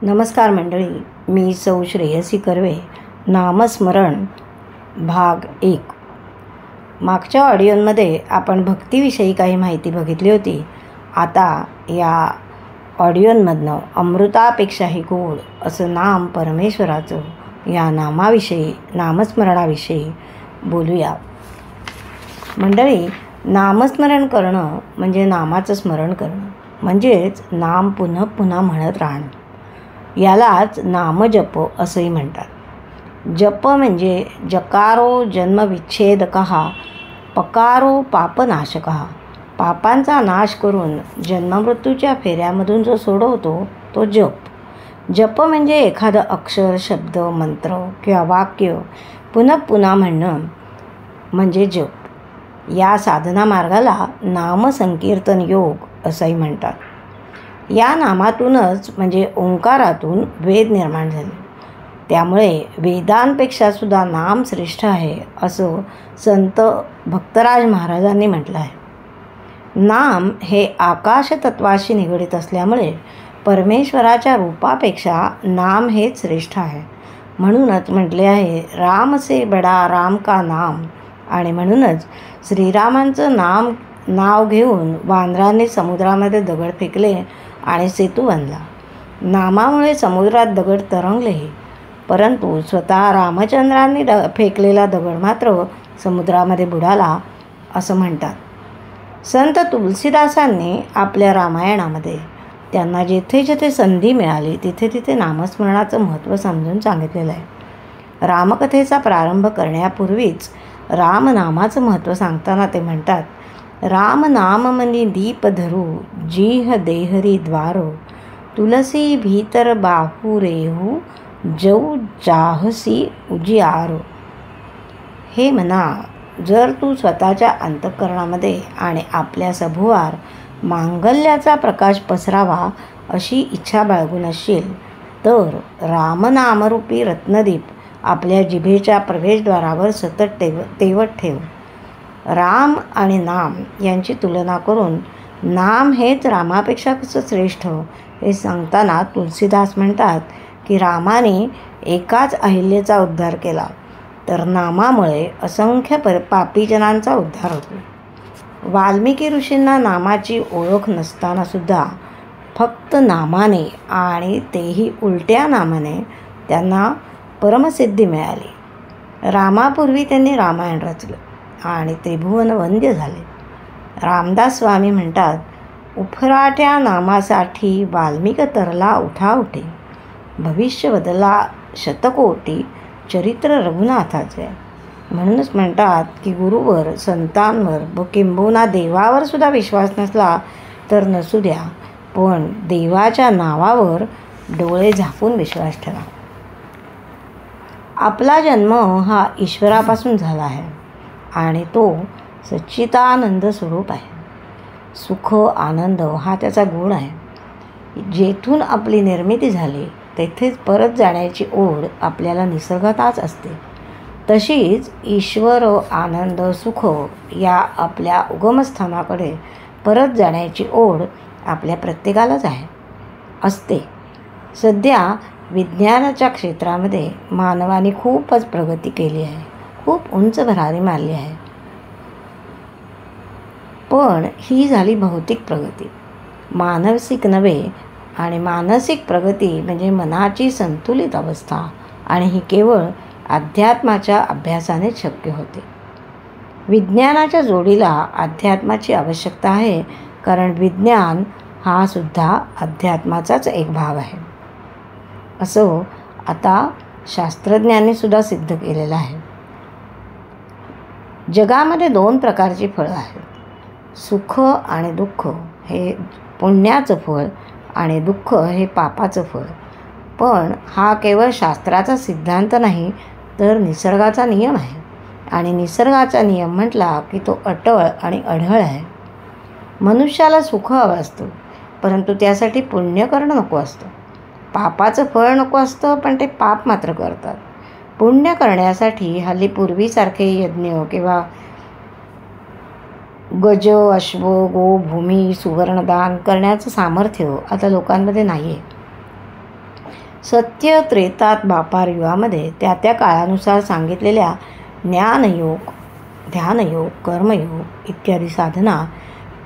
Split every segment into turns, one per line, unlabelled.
नमस्कार मंडळी, मी सौ श्रेयसी कर्वे. नामस्मरण भाग 1. मागच्या ऑडिओमध्ये आपण भक्तीविषयी काही माहिती बघितली होती. आता या ऑडिओमधनं अमृतापेक्षाही गोड असं नाम परमेश्वराचं या नामाविषयी, नामस्मरणाविषयी बोलूया. मंडळी, नामस्मरण करणं म्हणजे नामाचं स्मरण करणं, म्हणजेच नाम पुन्हा पुन्हा म्हणत राहणं. यालाच नामजप असंही म्हणतात. जप म्हणजे जकारो जन्मविच्छेदकः, पकारो पापनाशकः. पापांचा नाश करून जन्ममृत्यूच्या फेऱ्यामधून जो सोडवतो तो जप. जप म्हणजे एखादं अक्षर, शब्द, मंत्र किंवा वाक्य पुन्हा पुन्हा म्हणणं म्हणजे जप. या साधना मार्गाला नामसंकीर्तन योग असंही म्हणतात. या नामातूनच म्हणजे ओंकारातून वेद निर्माण झाले. त्यामुळे वेदांपेक्षा सुद्धा नाम श्रेष्ठ आहे असं संत भक्तराज महाराजांनी म्हटलं आहे. नाम हे आकाशतत्वाशी निगडीत असल्यामुळे परमेश्वराच्या रूपापेक्षा नाम हेच श्रेष्ठ आहे. म्हणूनच म्हटले आहे, राम से बडा राम का नाम. आणि म्हणूनच श्रीरामांचं नाव घेऊन वानरांनी समुद्रामध्ये दगड फेकले आणि सेतू बांधला. नामामुळे समुद्रात दगड तरंगलेही, परंतु स्वतः रामचंद्रांनी फेकलेला दगड मात्र समुद्रामध्ये बुडाला असं म्हणतात. संत तुलसीदासांनी आपल्या रामायणामध्ये त्यांना जेथे जेथे संधी मिळाली तिथे तिथे नामस्मरणाचं महत्त्व समजून सांगितलेलं आहे. रामकथेचा प्रारंभ करण्यापूर्वीच रामनामाचं महत्त्व सांगताना ते म्हणतात, राम नाम मनी दीप धरू, जीह देहरी द्वारो, तुलसी भीतर बाहू रेहू, जऊ जाहसी उजियारो. हे मना, जर तू स्वतःच्या अंतःकरणामध्ये आणि आपल्या सभोवार मांगल्याचा प्रकाश पसरावा अशी इच्छा बाळगून असशील तर रामनामरूपी रत्नदीप आपल्या जिभेच्या प्रवेशद्वारावर सतत तेवत ठेव. राम आणि नाम यांची तुलना करून नाम हेच रामापेक्षा कसं श्रेष्ठ हे सांगताना तुलसीदास म्हणतात की रामाने एकाच अहिल्याचा उद्धार केला तर नामामुळे असंख्य पापीजनांचा उद्धार होतो. वाल्मिकी ऋषींना नामाची ओळख नसतानासुद्धा फक्त नामाने आणि तेही उलट्या नामाने त्यांना परमसिद्धी मिळाली. रामापूर्वी त्यांनी रामायण रचलं आणि त्रिभुवन वंद्य झाले. रामदास स्वामी म्हणतात, उफराट्या नामासाठी वाल्मिक तरला उठाउठे, भविष्य बदला शतकोटी, चरित्र रघुनाथाचे. म्हणूनच म्हणतात की गुरुवर, संतांवर व किंबहुना देवावर सुद्धा विश्वास नसला तर नसू द्या, पण देवाच्या नावावर डोळे झाकून विश्वास ठेवा. आपला जन्म हा ईश्वरापासून झाला आहे आणि तो सच्चिदानंद स्वरूप आहे. सुख, आनंद हा त्याचा गुण आहे. जेथून आपली निर्मिती झाली तेथेच परत जाण्याची ओढ आपल्याला निसर्गातच असते. तशीच ईश्वर, आनंद, सुख या आपल्या उगमस्थानाकडे परत जाण्याची ओढ आपल्या प्रत्येकालाच असते. सध्या विज्ञानाच्या क्षेत्रामध्ये मानवाने खूपच प्रगती केली आहे, खूप उंच भरारी मारली आहे. पण ही झाली भौतिक प्रगती, मानसिक नव्हे. आणि मानसिक प्रगती म्हणजे मनाची संतुलित अवस्था, आणि ही केवळ अध्यात्माच्या अभ्यासानेच शक्य होते. विज्ञानाच्या जोडीला अध्यात्माची आवश्यकता आहे, कारण विज्ञान हा सुद्धा अध्यात्माचाच एक भाग आहे असं आता शास्त्रज्ञांनी सुद्धा सिद्ध केलेलं आहे. जगामध्ये 2 प्रकारची फळं आहेत, सुख आणि दुःख. हे पुण्याचं फळ आणि दुःख हे पापाचं फळ. पण हा केवळ शास्त्राचा सिद्धांत नाही तर निसर्गाचा नियम आहे. आणि निसर्गाचा नियम म्हटला की तो अटळ आणि अढळ आहे. मनुष्याला सुख हवं असतं, परंतु त्यासाठी पुण्य करणं नको असतं. पापाचं फळ नको असतं, पण ते पाप मात्र करतात. पुण्य करण्यासाठी हल्ली पूर्वीसारखे यज्ञ किंवा गज, अश्व, गो, भूमी, सुवर्णदान करण्याचं सामर्थ्य आता लोकांमध्ये नाही आहे. सत्य त्रेता द्वापार युगामध्ये त्या त्या काळानुसार सांगितलेल्या ज्ञानयोग, ध्यानयोग, कर्मयोग इत्यादी साधना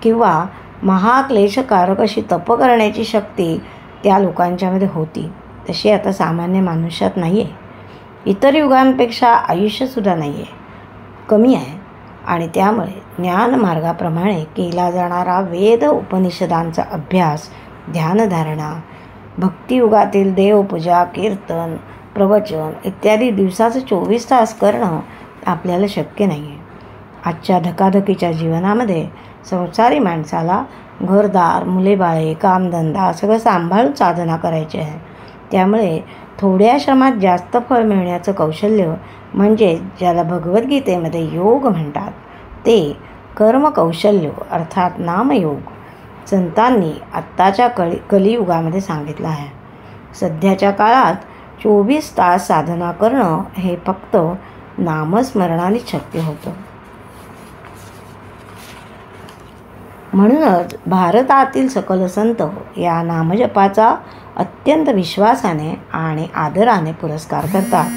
किंवा महाक्लेशकारक अशी तप करण्याची शक्ती त्या लोकांच्यामध्ये होती, तशी आता सामान्य मनुष्यात नाही आहे. इतर युगांपेक्षा आयुष्यसुद्धा नाही आहे, कमी आहे. आणि त्यामुळे ज्ञानमार्गाप्रमाणे केला जाणारा वेद उपनिषदांचा अभ्यास, ध्यानधारणा, भक्तियुगातील देवपूजा, कीर्तन, प्रवचन इत्यादी दिवसाचं 24 तास करणं आपल्याला शक्य नाही आहे. आजच्या धकाधकीच्या जीवनामध्ये संसारी माणसाला घरदार, मुलेबाळे, कामधंदा सगळं सांभाळून साधना करायची आहे. त्यामुळे थोड्या श्रमात जास्त फळ मिळण्याचं कौशल्य म्हणजे ज्याला भगवद्गीतेमध्ये योग म्हणतात, ते कर्मकौशल्य अर्थात नामयोग संतांनी आत्ताच्या कलियुगामध्ये सांगितलं आहे. सध्याच्या काळात 24 तास साधना करणं हे फक्त नामस्मरणानेच शक्य होतं. म्हणूनच भारतातील सकल संत या नामजपाचा अत्यंत विश्वासाने आणि आदराने पुरस्कार करतात.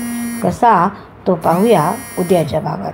कसा तो पाहूया उद्याच्या भागात.